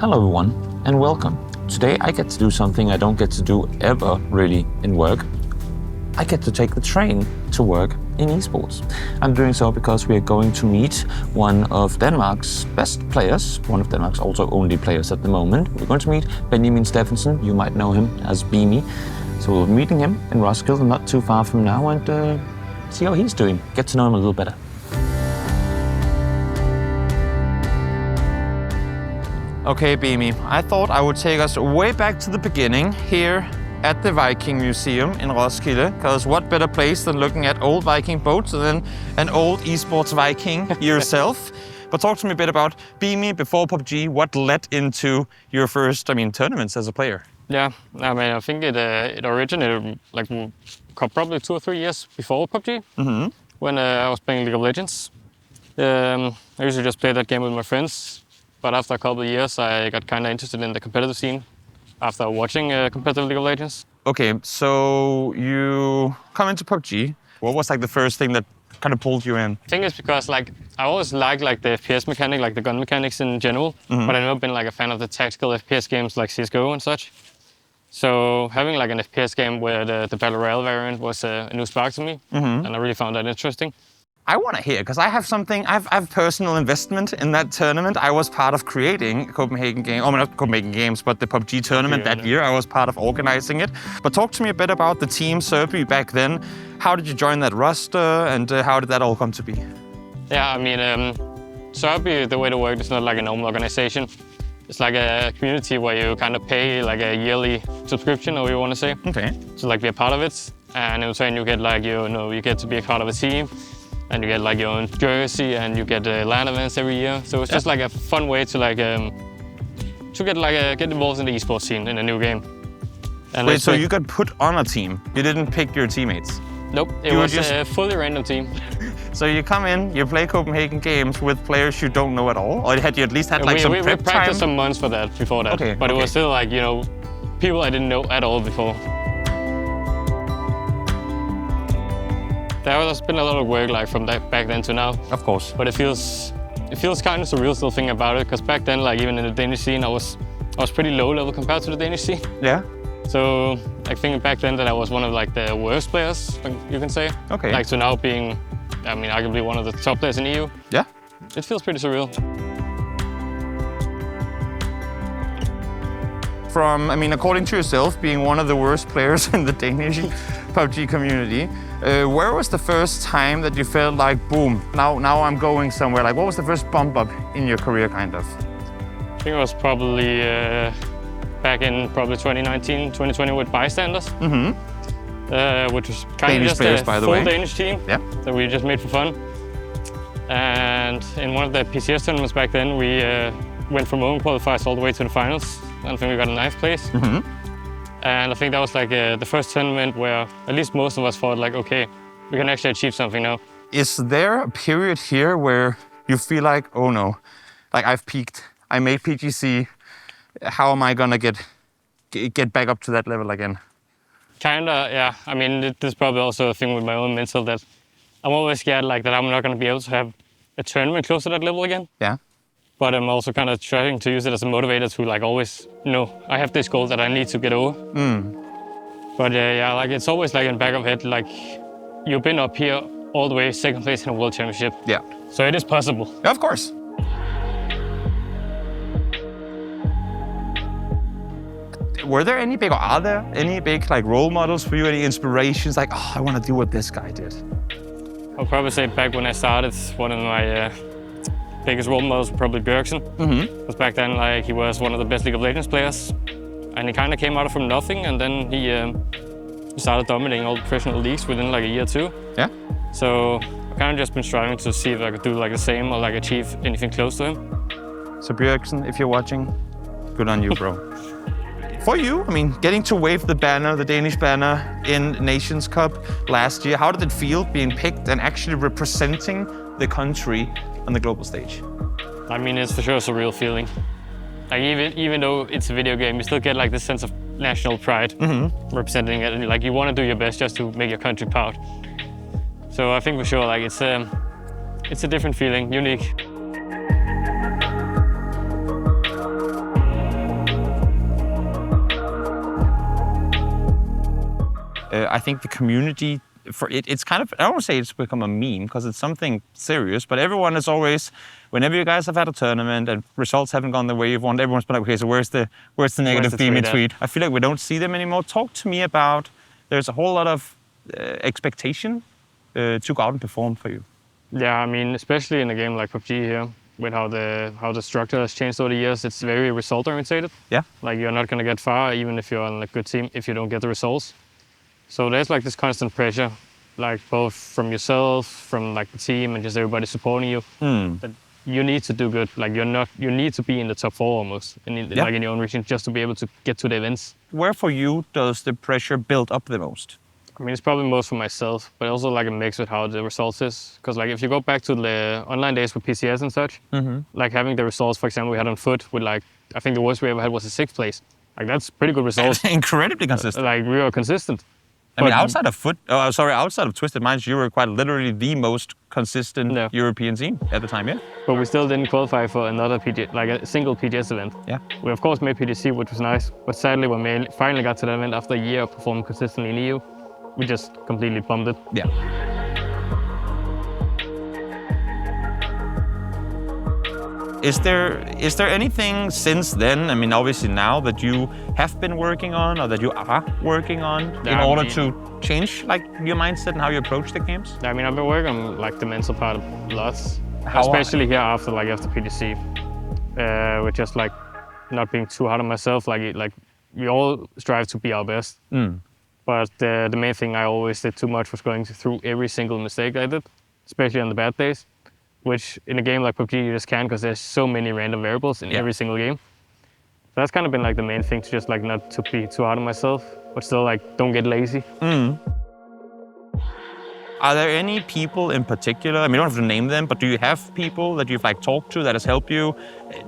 Hello everyone, and welcome. Today I get to do something I don't get to do ever really in work. I get to take the train to work in esports. I'm doing so because we are going to meet one of Denmark's best players, one of Denmark's also only players at the moment. We're going to meet Beami. You might know him as Beami. So we'll be meeting him in Roskilde not too far from now and see how he's doing, get to know him a little better. Okay, Beami, I thought I would take us way back to the beginning here at the Viking Museum in Roskilde, because what better place than looking at old Viking boats and then an old esports Viking yourself. But talk to me a bit about Beami before PUBG. What led into your first, tournaments as a player? Yeah, I think it originated like probably 2 or 3 years before PUBG, when I was playing League of Legends. I usually just play that game with my friends. But after a couple of years, I got kind of interested in the competitive scene after watching competitive League of Legends. Okay, so you come into PUBG. What was like the first thing that kind of pulled you in? I think it's because I always liked the FPS mechanic, like the gun mechanics in general. But I've never been like a fan of the tactical FPS games like CSGO and such. So having like an FPS game where the Battle Royale variant was a new spark to me, and I really found that interesting. I want to hear, because I have something, I've personal investment in that tournament. I was part of creating Copenhagen Games, not Copenhagen Games, but the PUBG tournament that year. I was part of organizing it. But talk to me a bit about the team Serby back then. How did you join that roster and how did that all come to be? Yeah, Serby, the way to work is not like a normal organization. It's like a community where you kind of pay like a yearly subscription, or you want to say. Okay. So like be a part of it. And in return you get you get to be a part of a team. And you get like your own jersey, and you get LAN events every year. So it's just like a fun way to get involved in the esports scene in a new game. And wait, so you got put on a team? You didn't pick your teammates? Nope, it was a fully random team. So you come in, you play Copenhagen Games with players you don't know at all, or had you at least had like some prep time? We practiced some months for that before that, okay, but it was still like people I didn't know at all before. There has been a lot of work from back then to now. Of course. But it feels kind of surreal still thinking about it, because back then, even in the Danish scene, I was pretty low level compared to the Danish scene. Yeah. So thinking back then that I was one of the worst players, you can say. Okay. To now being, arguably one of the top players in EU. Yeah. It feels pretty surreal. From, according to yourself, being one of the worst players in the Danish PUBG community, where was the first time that you felt like, boom, now I'm going somewhere? Like, what was the first bump up in your career, kind of? I think it was probably back in 2019, 2020 with Bystanders, which was kind Danish of just players, a by the full way. Danish team that we just made for fun. And in one of the PCS tournaments back then, we went from own qualifiers all the way to the finals. I think we got a 9th place. And I think that was the first tournament where at least most of us thought okay, we can actually achieve something now. Is there a period here where you feel like, oh no, I've peaked, I made PGC, how am I gonna get back up to that level again? Kinda, yeah. This is probably also a thing with my own mental that I'm always scared that I'm not gonna be able to have a tournament close to that level again. Yeah. But I'm also kind of trying to use it as a motivator to always, I have this goal that I need to get over. But it's always in the back of head, you've been up here all the way 2nd place in a world championship. Yeah. So it is possible. Yeah, of course. Are there any big role models for you, any inspirations? I want to do what this guy did? I'll probably say back when I started, one of my biggest role models was probably Bjørksen. Because back then, he was one of the best League of Legends players. And he kind of came out from nothing, and then he started dominating all the professional leagues within a year or 2. Yeah. So I've kind of just been striving to see if I could do the same or achieve anything close to him. So Bjørksen, if you're watching, good on you, bro. For you, getting to wave the banner, the Danish banner, in Nations Cup last year, how did it feel being picked and actually representing the country on the global stage? It's for sure a surreal feeling. Even though it's a video game, you still get this sense of national pride representing it, and you want to do your best just to make your country proud. So I think for sure it's a different feeling, unique. I think the community it's kind of, I don't want to say it's become a meme because it's something serious, but everyone is always, whenever you guys have had a tournament and results haven't gone the way you've wanted, everyone's been like, okay, so where's the negative Beami tweet? I feel like we don't see them anymore. Talk to me about, there's a whole lot of expectation to go out and perform for you. Yeah, I mean, especially in a game like PUBG here, with how the structure has changed over the years, it's very result oriented. Yeah. Like you're not gonna get far even if you're on a good team if you don't get the results. So there's like this constant pressure, like both from yourself, from like the team, and just everybody supporting you. That you need to do good. Like you need to be in the top 4 almost, like in your own region, just to be able to get to the events. Where for you does the pressure build up the most? I mean, it's probably most for myself, but also like a mix with how the results is. Because like if you go back to the online days with PCS and such, like having the results, for example, we had on foot with like, I think the worst we ever had was a 6th place. Like that's pretty good results. Incredibly consistent. Like we were consistent. I mean, outside of Twisted Minds, you were quite literally the most consistent European team at the time, yeah? But we still didn't qualify for another PG, like a single PGS event. Yeah. We of course made PGC, which was nice, but sadly when we finally got to the event after a year of performing consistently in EU, we just completely bombed it. Yeah. Is there anything since then, I mean, obviously now, that you have been working on or that you are working on in order to change like your mindset and how you approach the games? I mean, I've been working on like the mental part a lot, especially here after PGC, with just like not being too hard on myself. Like we all strive to be our best, but the main thing I always did too much was going through every single mistake I did, especially on the bad days. Which in a game like PUBG you just can't, because there's so many random variables in every single game. So that's kind of been like the main thing, to just like not to be too hard on myself, but still like don't get lazy. Are there any people in particular, I mean, you don't have to name them, but do you have people that you've like talked to that has helped you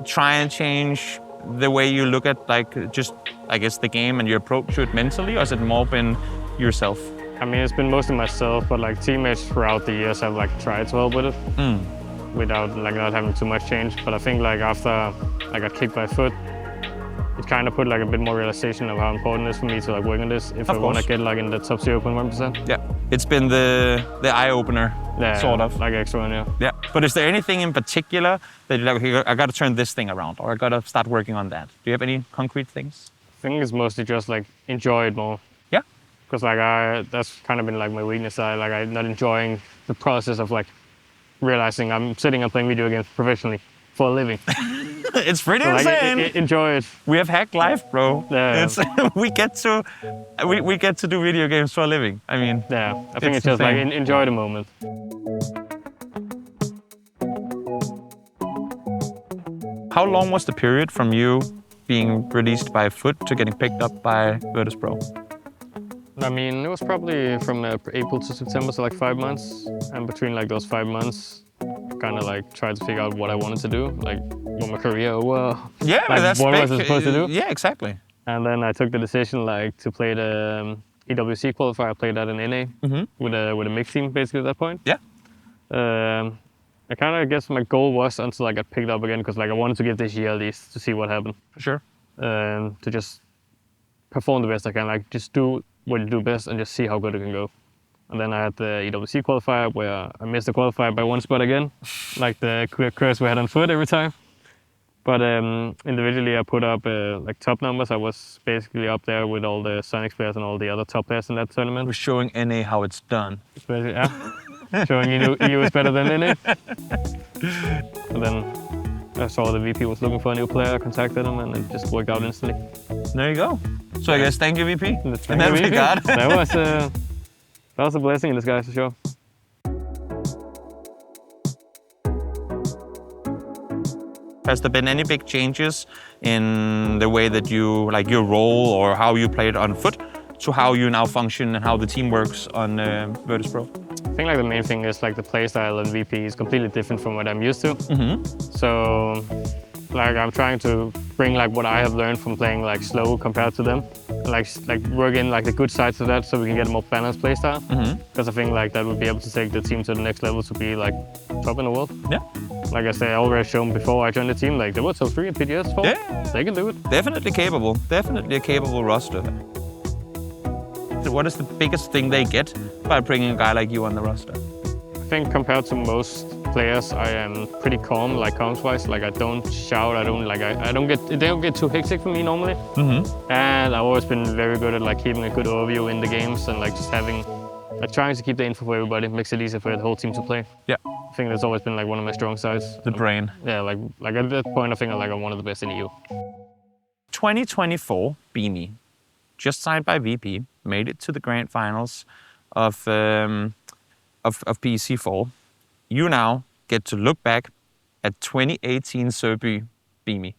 try and change the way you look at like just, I guess, the game and your approach to it mentally, or has it more been yourself? I mean, it's been mostly myself, but like teammates throughout the years have like tried to help with it. Without like not having too much change. But I think like after I got kicked by foot, it kind of put like a bit more realization of how important it is for me to like work on this if I want to get like in the top 0.1%. Yeah, it's been the eye-opener, sort of. Like extra one, yeah. Yeah, but is there anything in particular that you're like, okay, I got to turn this thing around, or I got to start working on that? Do you have any concrete things? I think it's mostly just like enjoy it more. Yeah. Because like that's kind of been like my weakness. I'm not enjoying the process of like realizing I'm sitting and playing video games professionally for a living. It's pretty insane. Enjoy it. We have hacked life, bro. Yeah. we get to do video games for a living. I mean, yeah. I think it's just like enjoy the moment. How long was the period from you being released by Foot to getting picked up by Virtus.pro? I mean, it was probably from April to September, so like 5 months. And between like those 5 months, I kind of like tried to figure out what I wanted to do, like what my career was. Yeah, like, that's what was I supposed to do? Yeah, exactly. And then I took the decision like to play the EWC qualifier. I played that in NA with a mixed team basically at that point. Yeah. I kind of guess my goal was until I got picked up again, because like I wanted to give this year at least to see what happened. For sure. To just perform the best I can, like just do what you do best and just see how good it can go. And then I had the EWC qualifier where I missed the qualifier by 1 spot again, like the curse we had on foot every time. But individually I put up like top numbers. I was basically up there with all the Sonics players and all the other top players in that tournament. We're showing NA how it's done. Especially, yeah. Showing EU is better than NA. And then I saw the VP was looking for a new player, I contacted him, and it just worked out instantly. There you go. So I guess thank you, VP. Thank you, VP. That was a blessing in disguise for sure. Has there been any big changes in the way that you, like your role or how you played on foot, to how you now function and how the team works on Virtus.pro? I think like the main thing is like the playstyle and VP is completely different from what I'm used to. So like I'm trying to bring like what I have learned from playing like slow compared to them, like work in like the good sides of that so we can get a more balanced playstyle. Because I think like that would be able to take the team to the next level to be like top in the world. Yeah. Like I say, I already shown before I joined the team, like they were top 3 in PGS for. Yeah. They can do it. Definitely capable. Definitely a capable roster. What is the biggest thing they get by bringing a guy like you on the roster? I think compared to most players, I am pretty calm, like comms-wise. Like I don't shout, I don't get too hectic for me normally. And I've always been very good at like keeping a good overview in the games and like just having, like trying to keep the info for everybody, makes it easier for the whole team to play. Yeah. I think that's always been like one of my strong sides. The brain. Yeah, like at that point, I think I'm one of the best in EU. 2024 Beami, just signed by VP, made it to the grand finals of PEC4. You now get to look back at 2018 Serby Beami.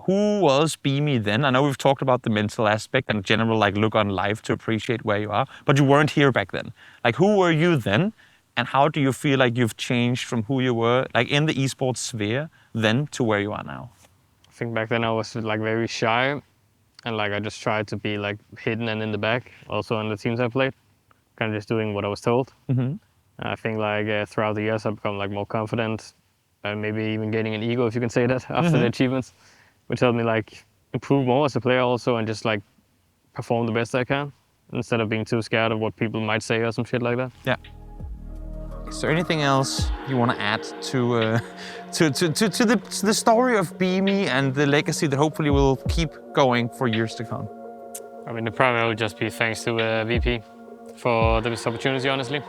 Who was Beami then? I know we've talked about the mental aspect and general like look on life to appreciate where you are, but you weren't here back then. Like who were you then, and how do you feel like you've changed from who you were like in the esports sphere then to where you are now? I think back then I was like very shy, and like I just tried to be like hidden and in the back. Also on the teams I played, kind of just doing what I was told. I think like throughout the years I've become like more confident, and maybe even gaining an ego, if you can say that, after the achievements, which helped me like improve more as a player also, and just like perform the best I can instead of being too scared of what people might say or some shit like that. Yeah. Is there anything else you want to add to the story of Beami and the legacy that hopefully will keep going for years to come? I mean, the primary would just be thanks to VP for this opportunity, honestly.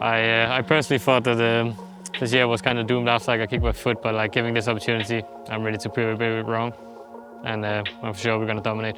I personally thought that this year was kind of doomed after like I kicked my foot, but like giving this opportunity, I'm ready to prove it wrong. And I'm sure we're going to dominate.